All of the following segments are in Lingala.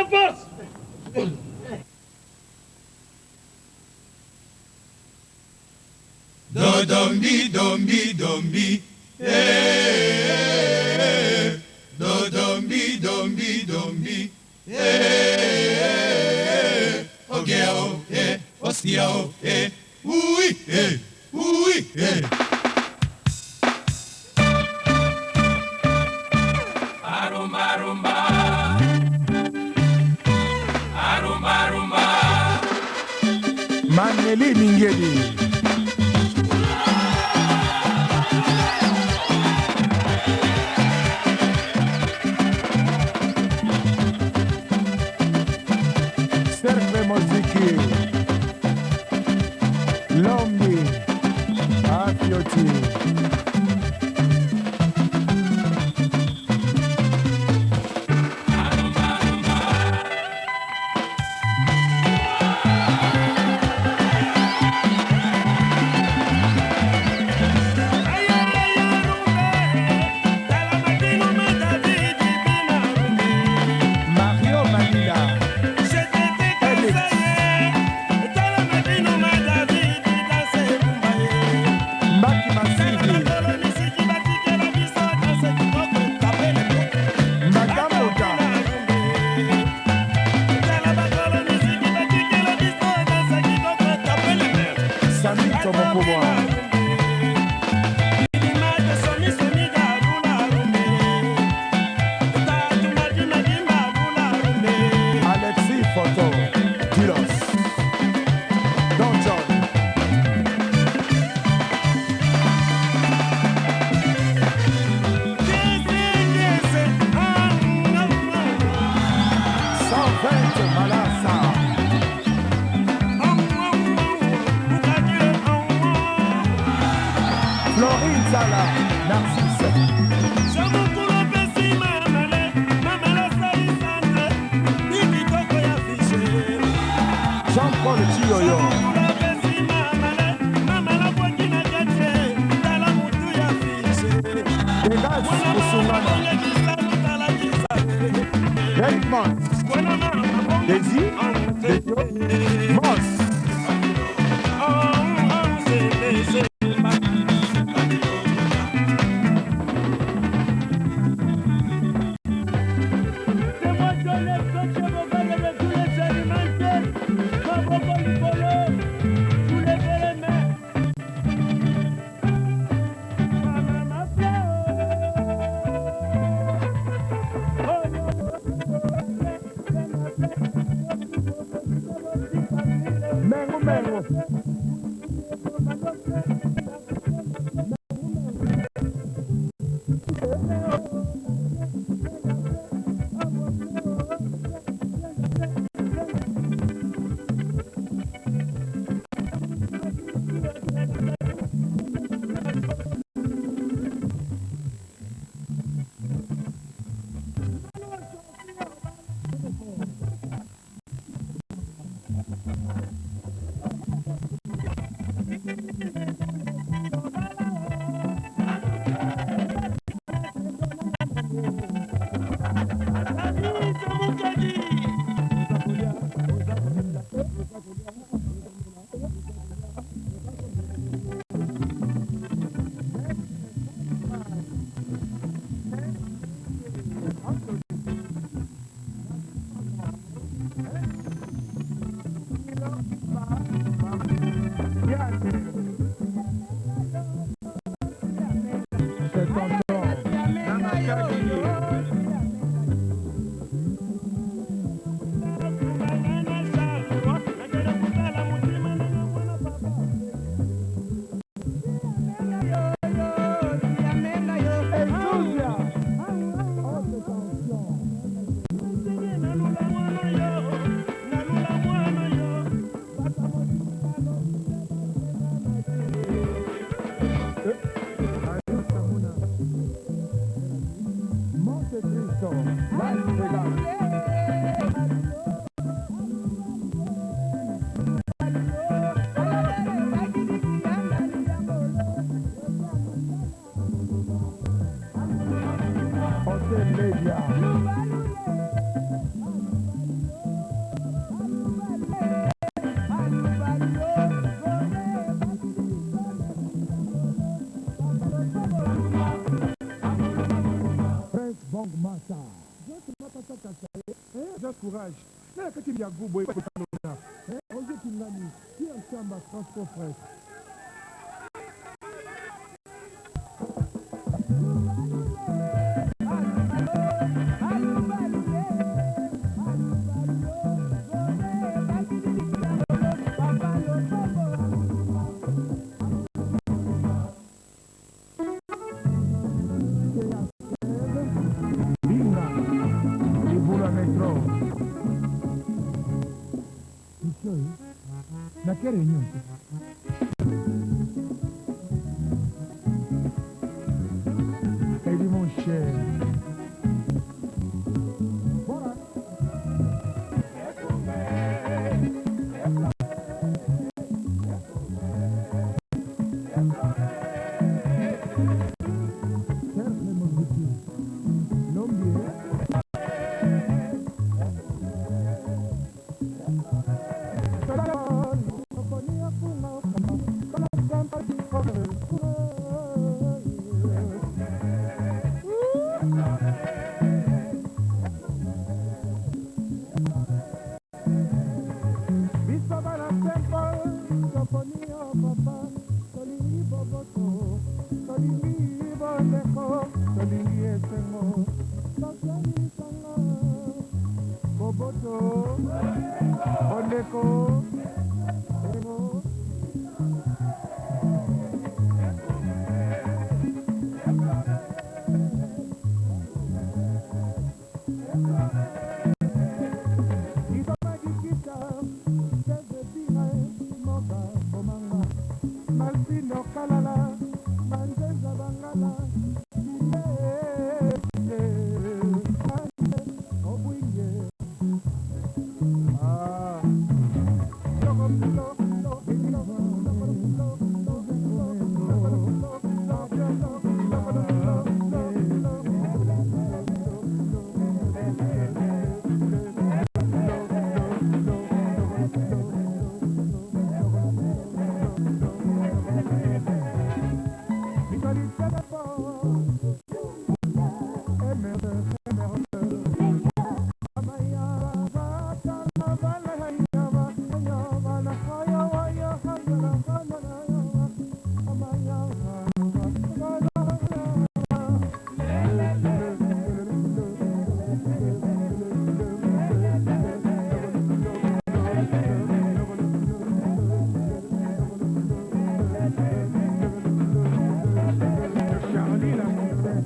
de force. Do dombi dombi dombi, do dombi dombi dombi, ogeo ostiao oui oui. Arumba rumba, arumba rumba, Maneli Mingeli. Serve Moziki, Lombi, Afioti. courage. Na kati ya gubo ekotana. Oje Kingani, qui est ensemble à Transport Presse. Na quelle réunion? Elle dit mon cher. Voilà. Cercle Moziki. L'homme Charlie la montagne.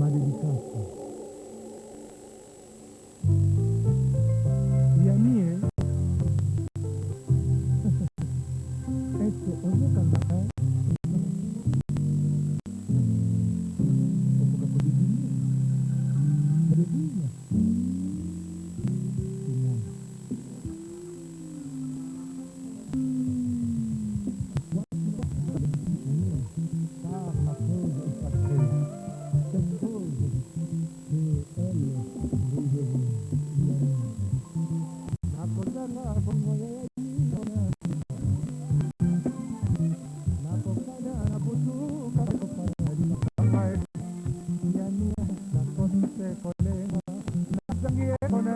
Maledicância. Yanie, este oye cantar. Okoka kodivini. Kodivini. Simon. Car ma cause est sacrée. Cette cause, c'est elle, Nakosana bongo ya yona. Nakosana na butuka kokana. Amai. Yani nakose kolenga. Nasangie kona.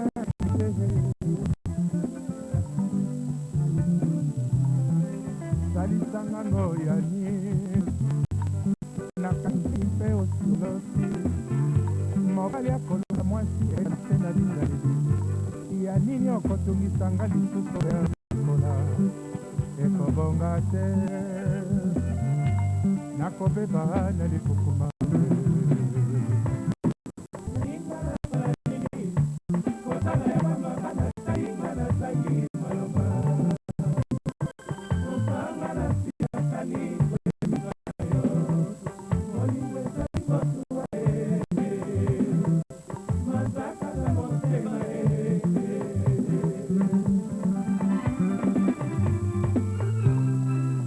Salisanga ngo yani. Nakansimpe osulosi. Mobali akolona mwasi ete na bingali. Ya nini okotungisa lisusu ya kola ekobonga te nakobeba na likukuma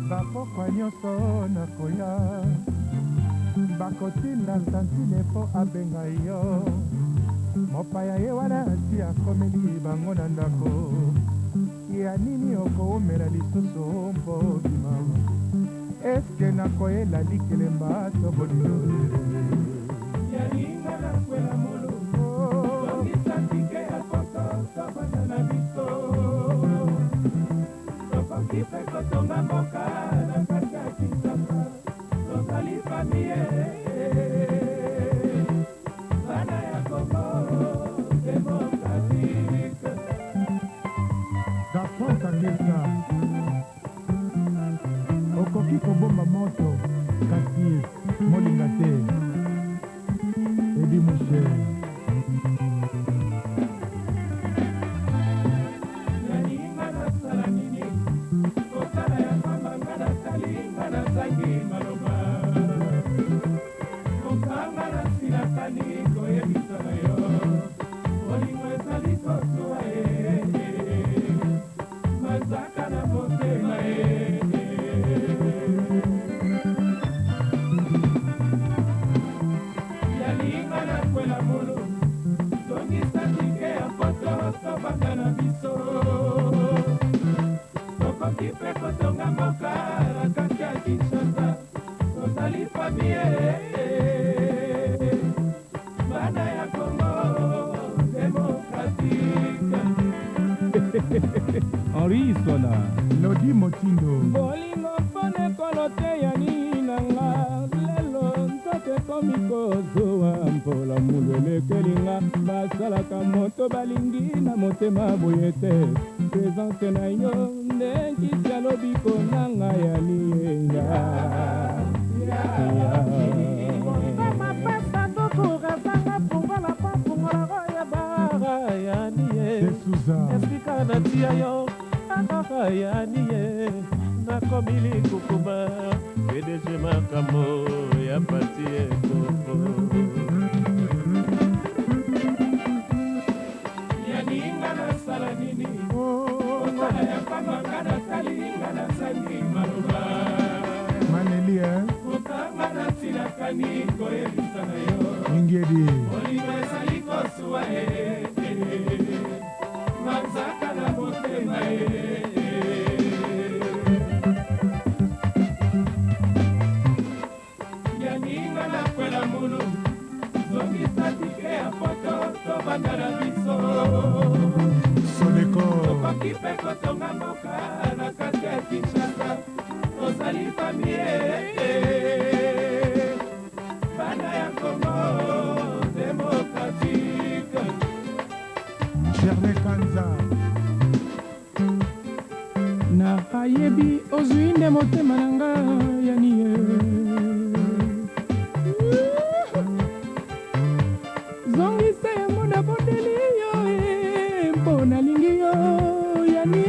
bapokwa nyonso nakoya bakotinda santine mpo abenga yo mopaya ye wana asi akomeli bango na ndako ya nini okoomela lisusu mpo bima eske nakoyela likelemba to bolilo yalinga nakwela molo tongisa tike ya foto tobanda na biso tokoki mpe kotonga mboka na kati ya Kinshasa tozali famille bana ya Congo démocratique Gaston Kangesa okoki kobomba moto kasi molinga te Edi Moucher yalinga nasala nini kosala ya kwambanga nasalinga nazangi maloba kokanga nasilakani koyebisa na yo bolingo ezali kosuwa ye mazaka na motema ye yalinga nakwela molo tongisa tike ya poto tobanda na biso tokoki mpe kotonga mboka na kati ya Kinshasa tozali famille bana ya Congo démocratique Henri Sona Lodi Motindo bolingo mpona ekolo te ya nini nanga lelo nzoto ekomi kozowa mpola mulu elekelinga basalaka moto balingi na motema boye te presence na yo nde nkisi alobi konanga ya liyenga mapesa tokurazanga fungola pa fungola ya bara ya niye Suza esika natia yo akaka ya niye nakomi likukuma PDG makambo ya pati ekoko yaninga nasala nini kosala ya kwamanga natalinga nasangi maloba maneli kokanga natilakani koyebisa na yo ingedi olingo ezali kosuwa manzaka na motema yaninga nakwela mulu zongisa tike ya poto tobanda na biso Sodeko tokoki mpe kotonga mboka na kati ya Kinshasa tozali famie bana ya Congo démocratique Germain Kanza nayebi ozwi nde motema na nga yani zongisa yango nabondeli yo mpo nalingi yo yani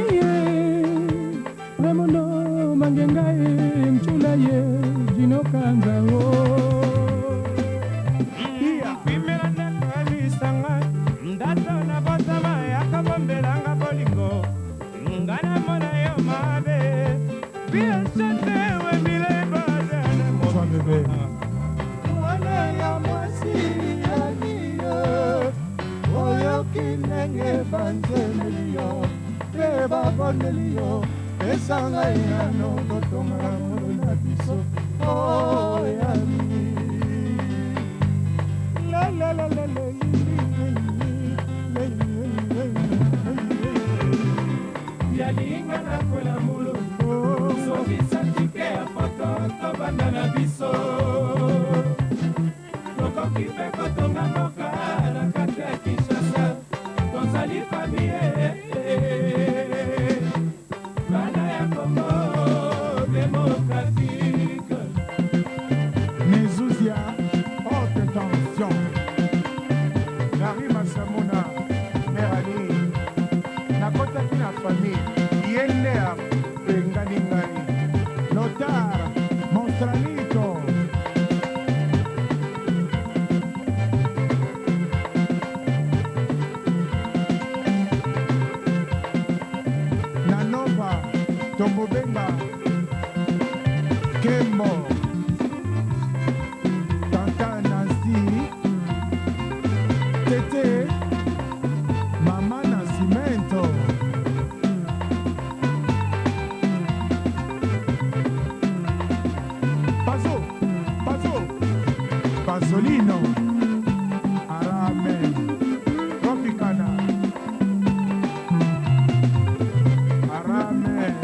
ramondo mangenga mchula ye jinokanza o bimela nakalisanga ndata na botama yakabombelanga bolingo nga namona yo mabe biasante wemile bazana bebe wana ya mwasi yaniyo oyoki ndenge banzemeli yo mpe babondeli yo pesanga yano kotonga molo na biso oyami yalinga nakola mulu sokisa tike ya poto tobanda na biso tokoki mpe kotonga mboka na kati ya Kinshasa tozali famie bana ya Congo démocratique Mezuzia haute tension Gary Masamona Merani nakotaki na famille yende ya pengani ngai Lotar Monstranito Nanova Tombobenga Kembo Tanta Nancy Tete Mama Nascimento Pasolino Arame Tropicana Arame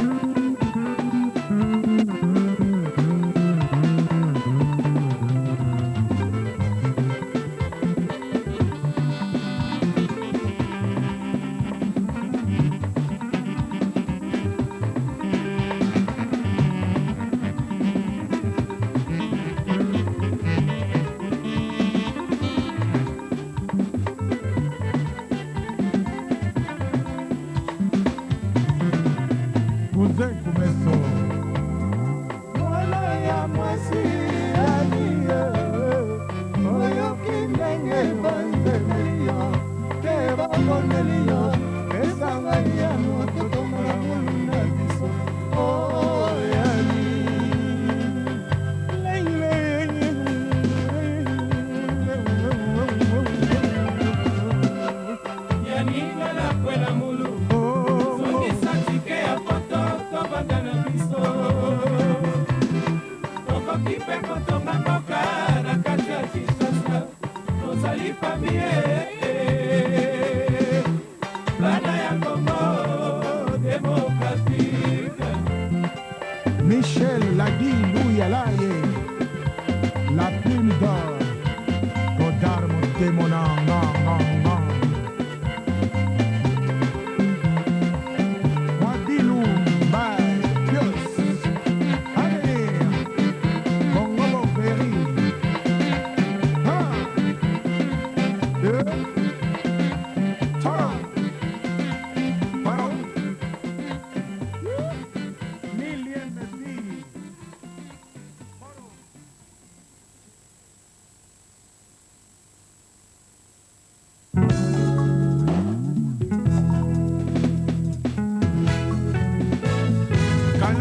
Cousin Kumeso mwana ya mwasi yaniye oyoki ndenge banzemeli yo mpe babondeli yo pesanga yano totonga molu na biso oyami yaninga nakwela mulu zongisa tike ya poto tobanda na biso tokoki mpe kotonga mboka na kati ya Kinshasa tozali famie bana ya Congo démocratique Michel Ladi Louyalaye La plume d'or Godard Montemonanga Wadilu Bay Pios Avenir Congo Ferry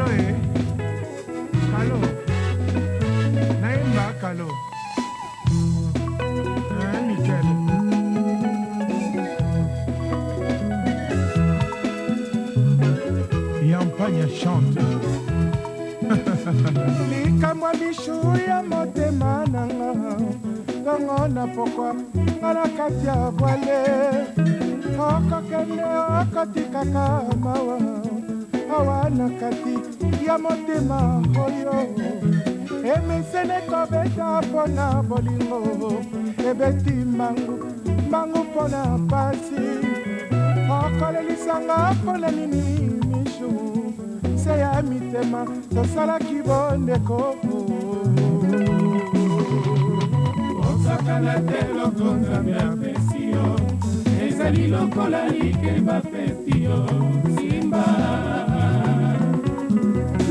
Kalo Kalo Naimba Kalo Michel Yampagna chante likamwa mishu ya motema nanga ngongo na pokwa na kati ya voile okokende okotikaka mawa awa na kati ya motema oyo emisene kobeta mpona bolingo ebeti mbangu mpona pasi okolelisanga mpona nini mishu se ya mitema tosalaki bondeko osakana te loko nzambe apesi yo ezali lokola likemba pesi yo simba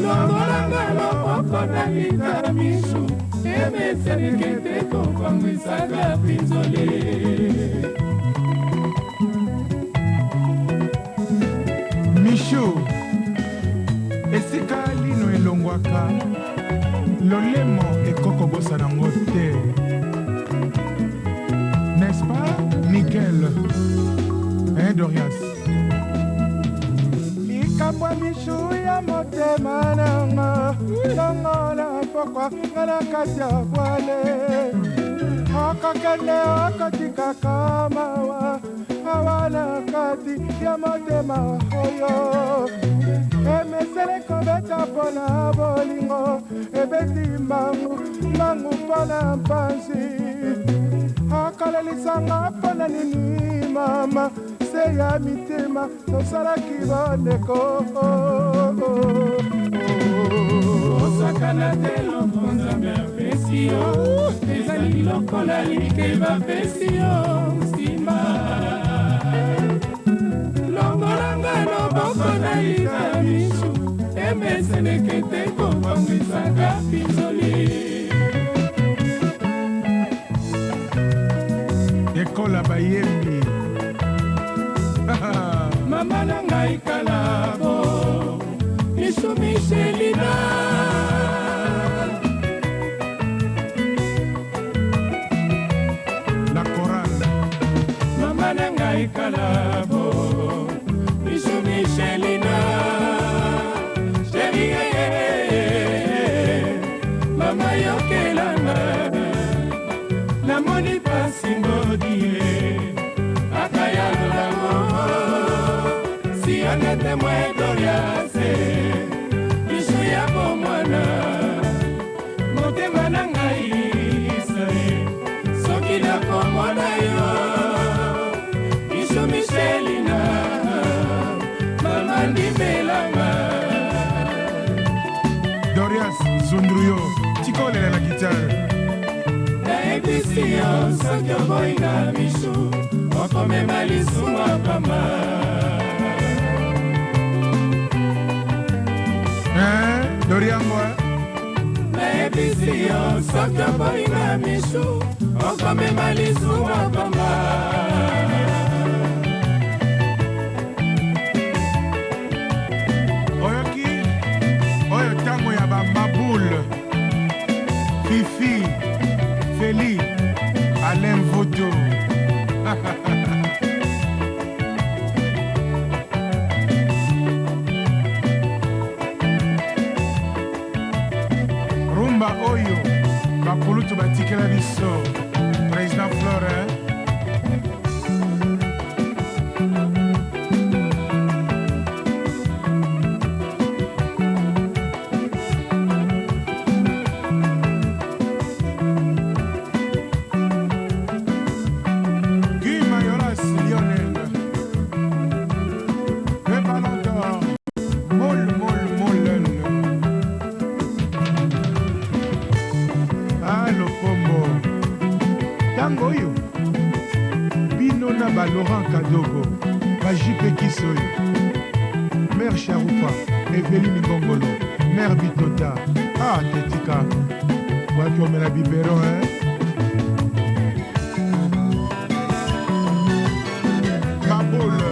longolanga loboko na lita mishu emesenekete kokwangwisaka pinzole mishu esika lino elongwaka lolemo ekokobosa nango te n'est-ce pas Nickel Dorias likambo mishu ya motema nanga longola pokwa ngala kati ya voile okokende okotikaka mawa awana kati ya motema oyo emesele kobeta mpona bolingo ebeti mbangu mpona mpanzi akalelisanga mpona nini mama se ya mitema tosalaki bandeko osakana te loko nzambe apesi yo ezali lokola likemba pesi yo simba longolanga loboko na lita mishu emesenekete kokwangwisaka pinzoli ekola bayembi mama na ngai kalabo mishu michelina la chorale mama na ngai kalabo mishu michelina sherie mama yokelanga namoni pasingodi akayalolango sianete mwedoriase mishu ya bomwana motema na ngai isae soki nakomona yo mishu michelina mama ndimelanga Dorias Zundruyo tikolela la guitare nayebisi yo soki oboyinga mishu okomema lisumwa pamba Doriango nayebisi yo soki oboyinga mishu okomema lisumwa pamba oyoki oyo tango ya bamabule Fifi Feli Alain Voto rumba oyo bakulutu batikela biso président Flore tango oyo bino na Laurent Kadogo bajipe kisoyo Mère Charoupa Evelyne Ngongolo Mère Bitota tetika waki omela bibero mabole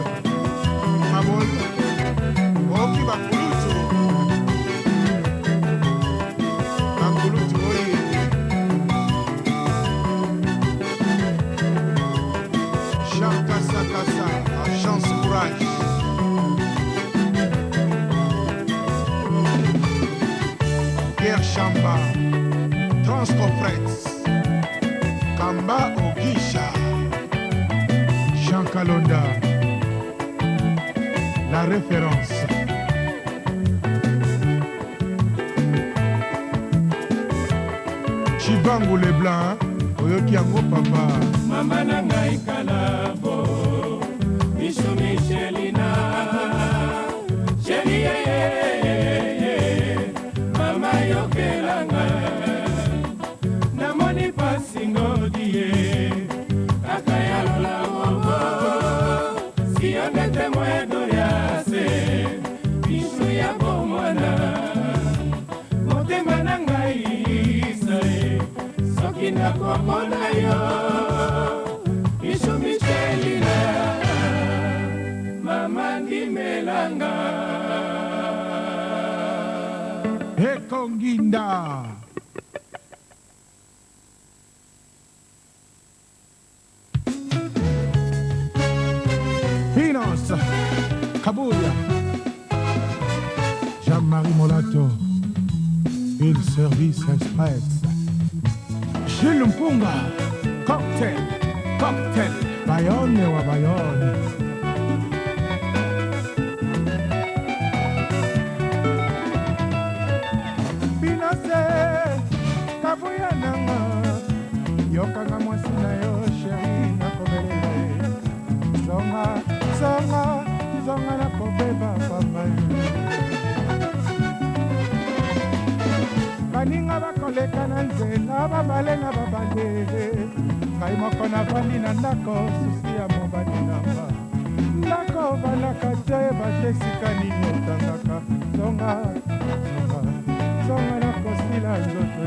oki bakulutu Pierre Chamba, Transcofrex, Kamba Ogisha, Jean Kalonda, la référence. Chibangu les blancs, Oyoki Yango papa. Mama Nangai Kalabo, Michou Michelina, Chérie, Mama Yokelanga, Namoni Passingo Die, Akayalola Obo, si on était moins d'Oriase, Michou Yabomana, Motema Nangai Isae, Sokina Komona Yo, Michou Michelina, Mama Ndimelanga. Ekonginda. Finance, Kabouya, Jean-Marie Molato, une service express. Gilles Mpunga, cocktail, Bayonne wa Bayonne. Binase, Kabuya nanga, yokanga mwasi na yo chéri na kobelela ye. Zonga na kobeba papa ye. Baninga bakoleka na nzela babale na babale. Ngai moko navandi na ndako susi ya mobali nanga. Ndako balaka te batesika nini otangaka. Zonga na kosila nzoto.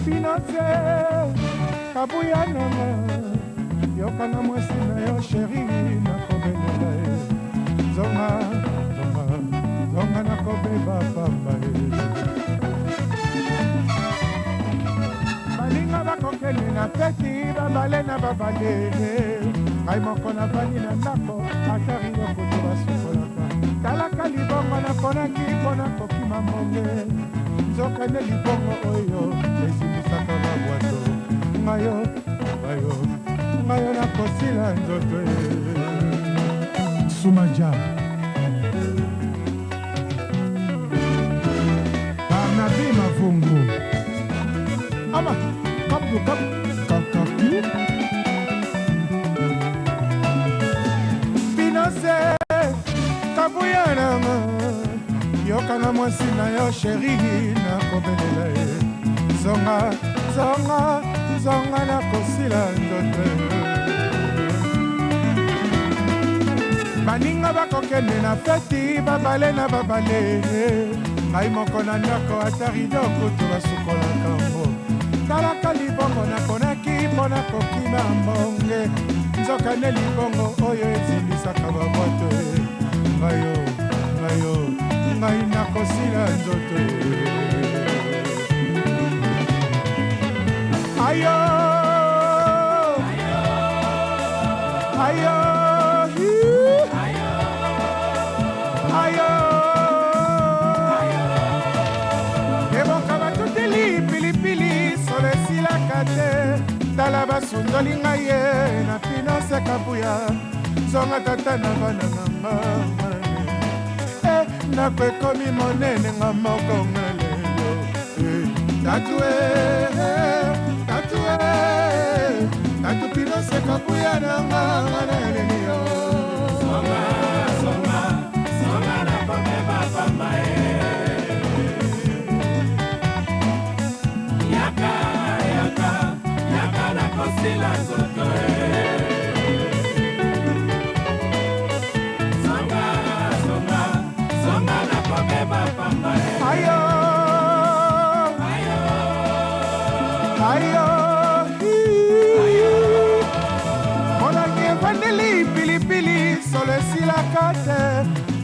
Finance, Kabuya nanga, yokanga mwasi na yo chéri na kobelela ye. Zonga na kobeba pamba ye. Baninga bakokende na feti babale na babale. Ngai moko navandi na ndako ata ringo kutu basukolaka. Talaka libongo naponaki mpona kokima mbonge. Nzokende libongo oyo esimisaka babwato. Ngayo nakosila nzoto ye. Sumaja Barnabi Mavungu Ama Kapu Finance Kabuya nanga, yokanga mwasi na yo chéri na kobelela ye. Zonga na kosila nzoto. Baninga bakokende na feti babale na babale. Ngai moko na ndako ata rido kutu basukolaka mbo. Talaka libongo naponaki mpona kokima mbonge. Nzokande libongo oyo ezilisaka babwato. Ngai nakosila nzoto. Ayo eboka batuteli pilipili solo esilaka te. Tala basundoli ngai ye na Finance Kabuya. Zonga tata na bana na mama. Ndako ekomi monene nga moko nga lelo. Tatu Finance Kabuya nanga na lelo yo. Songa na kobeba pamba ye. Yaka na kosila nzoto ye. Songa na kobeba pamba ye. Monaki evandeli pilipili solo esilaka te.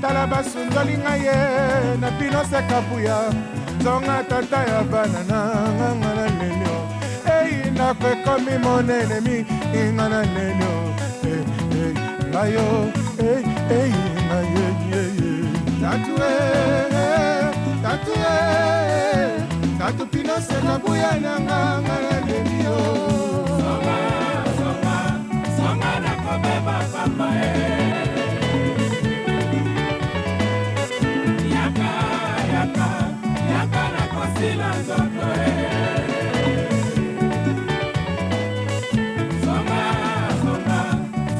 Tala basundoli ngai ye na Finance Kabuya. Zonga tata ya bana nanga na lelo. Ndako ekomi monene minga na lelo. Ngayo, ngayo. tatu pinose na buya nanga ngalelio songa na kobeba papa yaka na kosila nzoto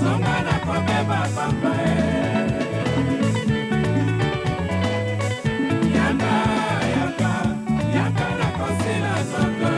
songa na kobeba papa yaka na kosila nzoto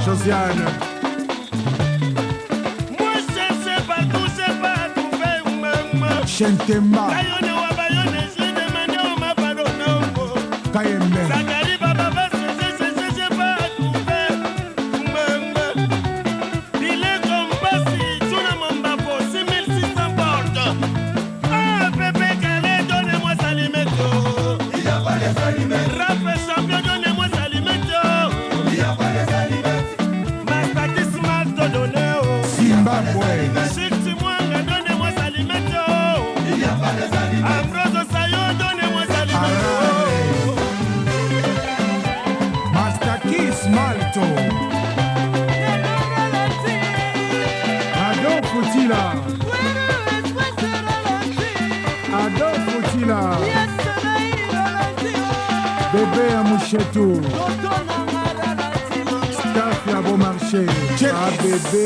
Josiane. Moi je sais pas tout faire Chentema Kayembe Malto Adolphe Otila Bébé à Mouchetou Staff à bon marché bébé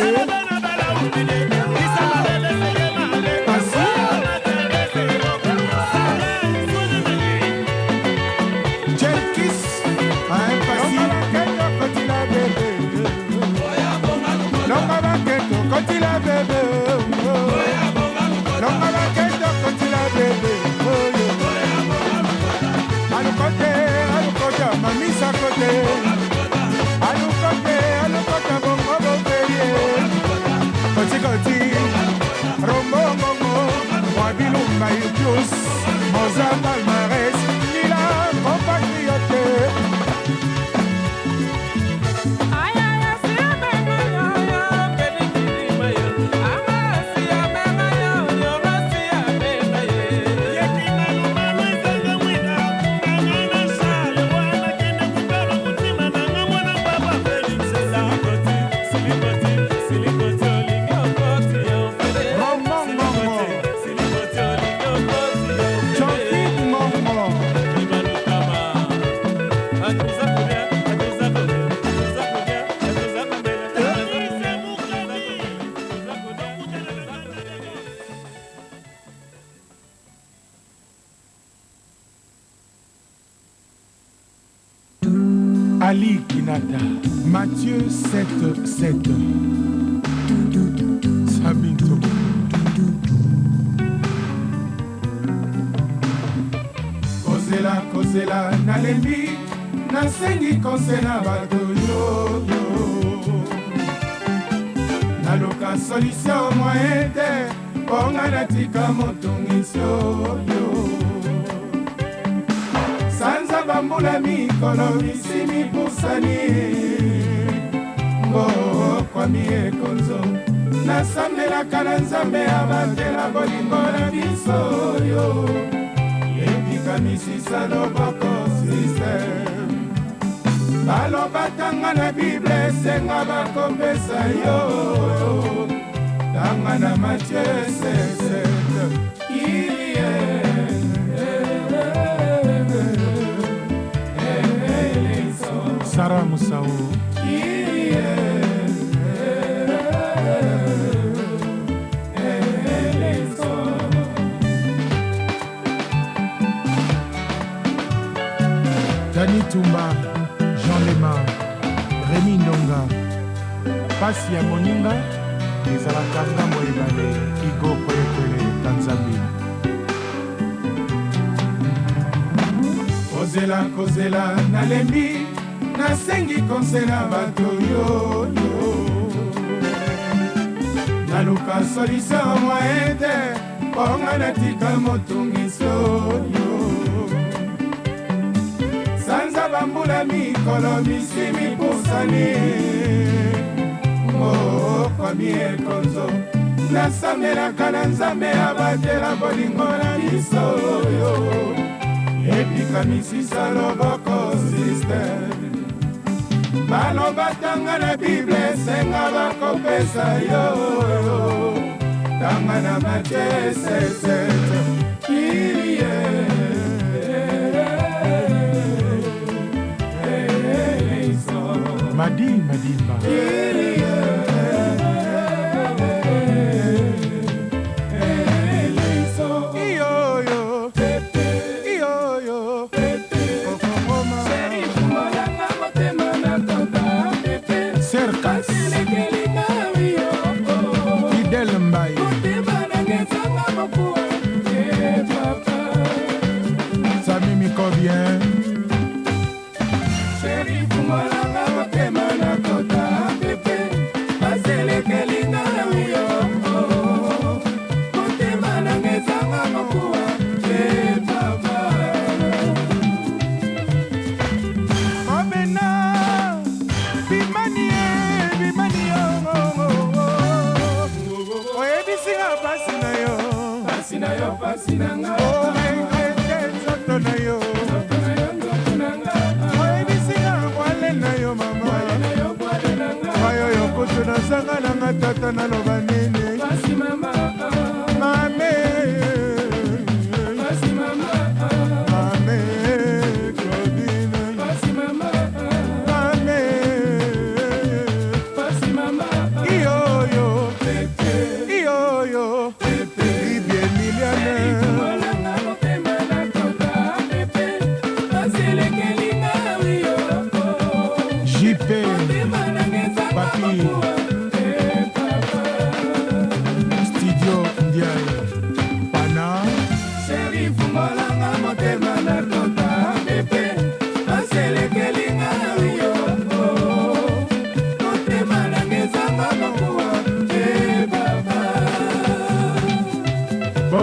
Ali Kinata, Matthieu 7:7. Sabinto. Kozela, nalembi, nasengi konsela bato yo. Naluka solution moyen te, ponga natika motungisi yo. Sanza bambula mikolo misimi pusani Ngo kwa miekonzo Nasamdelaka na nzambe abatela bolingo na biso yo Yebika misisa loboko sister balobatanga na bible esenga bakopesa yo tanga na Matthieu 7 Sarah Moussao Dani Toumba, Jean Lema, Rémi Ndonga, pasi ya moninga ezalaka ngambo ebale Igo Kwelekwele Tanzambia. kozela nalembi nasengi konse na bato yoyo naluka solution moyen te mponga natika motungiso yo sanza bambula mikolo misimi pusani okwami ekonzo nasambelaka na nzambe abatela bolingo na biso yo epika misisa loboko system balobatanga na bible esenga bakopesa yo tanga na Matthieu 7 kilie Madimba tata naloba nini mame mame Claudine mame iyoyo ibie Emiliane JP Papi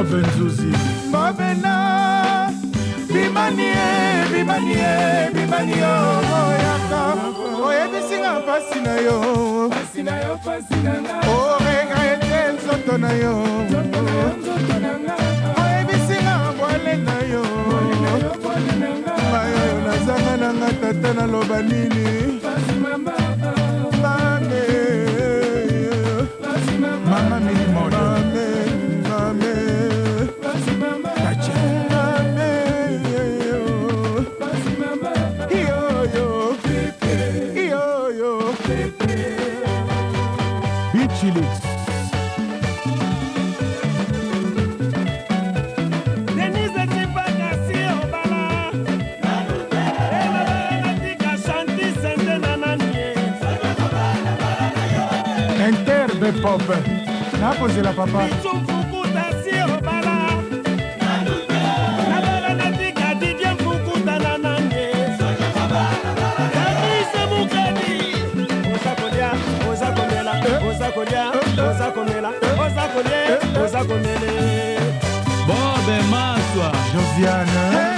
Benzuzi Bobena Bimanie Oyaka Oyebisinga pasi na yo Oregrete nzoto na yo Oyebisinga bwale na yo Mayo nazanga nanga tata naloba nini Mama Milimono Pop, n'a posé la papa. Bob Maswa Josiane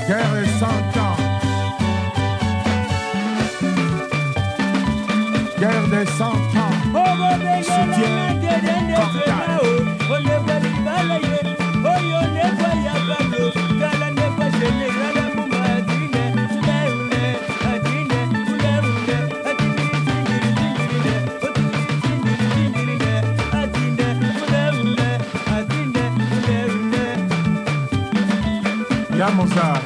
Guerre et 100 ans. Guerre des 100 ans. Soutien Cortal. Ya Mozart.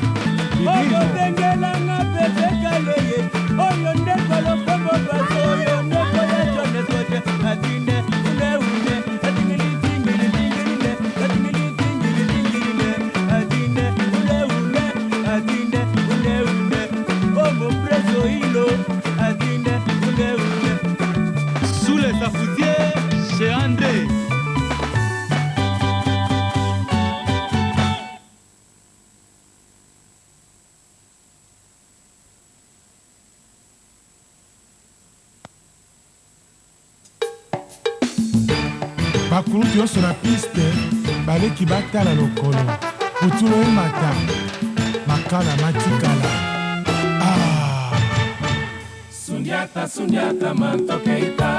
okobengelanga pepe kaleye oyo ndekolo kombo baso oyo ndeko ya jone soje atinde uleune atingili tingili tingilile atingili tingili tingilile atinde uleune atinde uleune omo preso ilo atinde uleune Sous les affoutiers chez André. bakulutu nyonso na piste baleki batala lokolo putulo emata makala matikala. Sundiata, sundiata, manto keita.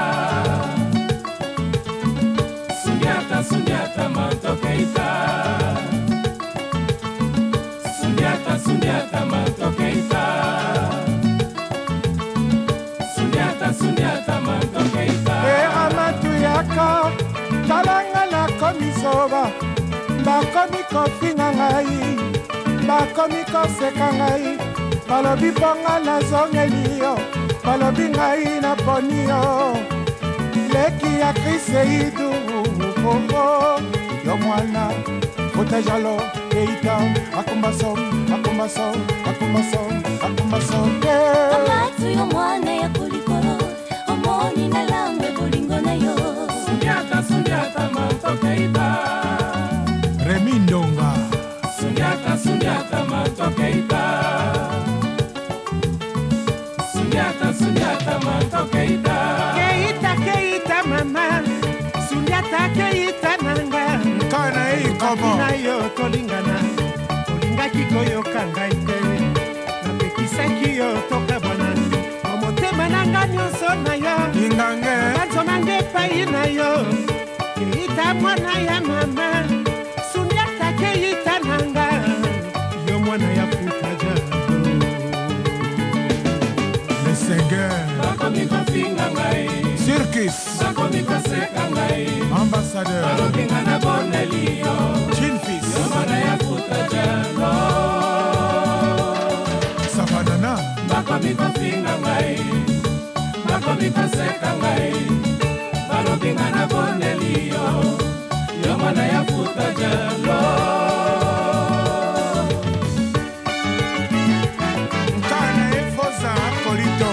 Sundiata, sundiata, manto keita. Sundiata, sundiata, manto keita. Sundiata, sundiata, manto keita. Eramantuyaka talanga nakomi soba bakomi kofinga ngai bakomi koseka ngai balobi mponga nazongeli yo balobi ngai naponi yo leki ya kriseidu yo mwana fotejalo keita akumbasom akumbasom akumbasom akumbasom amatu yo mwana ya kolikolo omoni na lambe bolingo na yo Sundiata, sundiata, manto keita. Remi Ndonga. Sundiata, sundiata, manto keita. Sundiata, sundiata, manto keita. Keita, keita, mama. Sundiata, keita, nanga. Kana hii komo. Na yo tolingana. Olingaki koyoka ngai te. Napekisaki yo toka bwana. Omotema nanga nyonso na yo. Ingange. Banzonanga epai na yo. Keita mwana ya mama. Sundiata, keita, nanga. Yo mwana ya futaja. Le Seigneur. Bakomi kofinga ngai. Circus. Bakomi koseka ngai. Ambassadeur. Balobinga na boneli yo. Chinfis. Yo mwana ya futaja. Savanana. Bakomi kofinga ngai. Bakomi koseka ngai. Balobinga na boneli yo. Yo mwana ya futaja. Kana efosa akolito.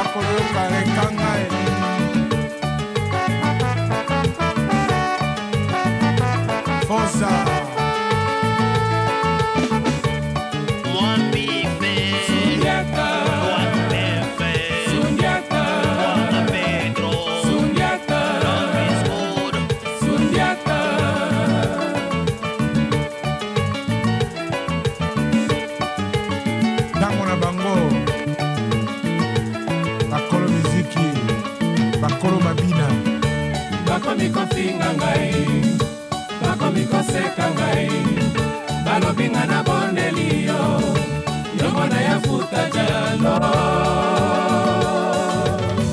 Akoloka rekangai. Fosa. Sundiata. Sundiata. Sundiata. Sundiata. Ntango na bango bakolo miziki bakolo mabina Bakomi kofinga ngai. Bakomi koseka ngai. Balobinga na boneli yo. Yo mwana ya futaja.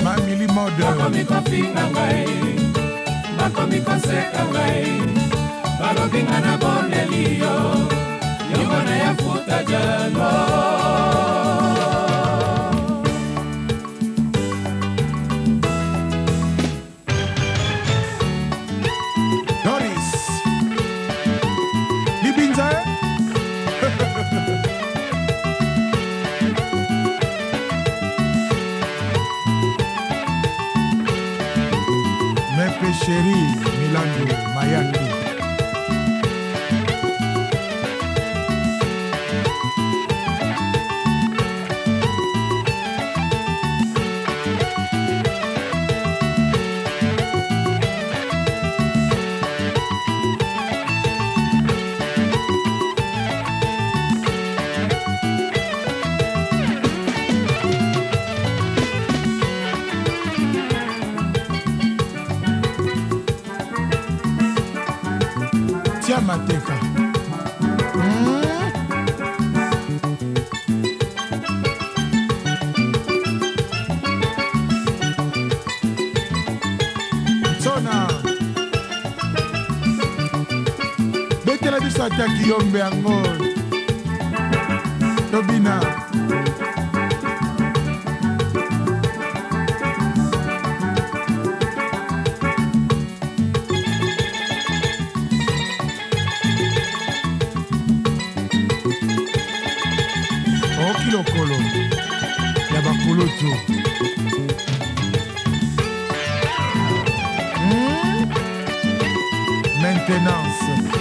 mamili mode Bakomi kofinga ngai. Bakomi koseka ngai. Balobinga na boneli yo. Yo mwana ya futaja. Doris Libinza Mepe Chéri Milando Mayaki Tia Mateka. Sona betela biso ataki yombe yango tobina okilokolo ya bakulutu. Maintenance.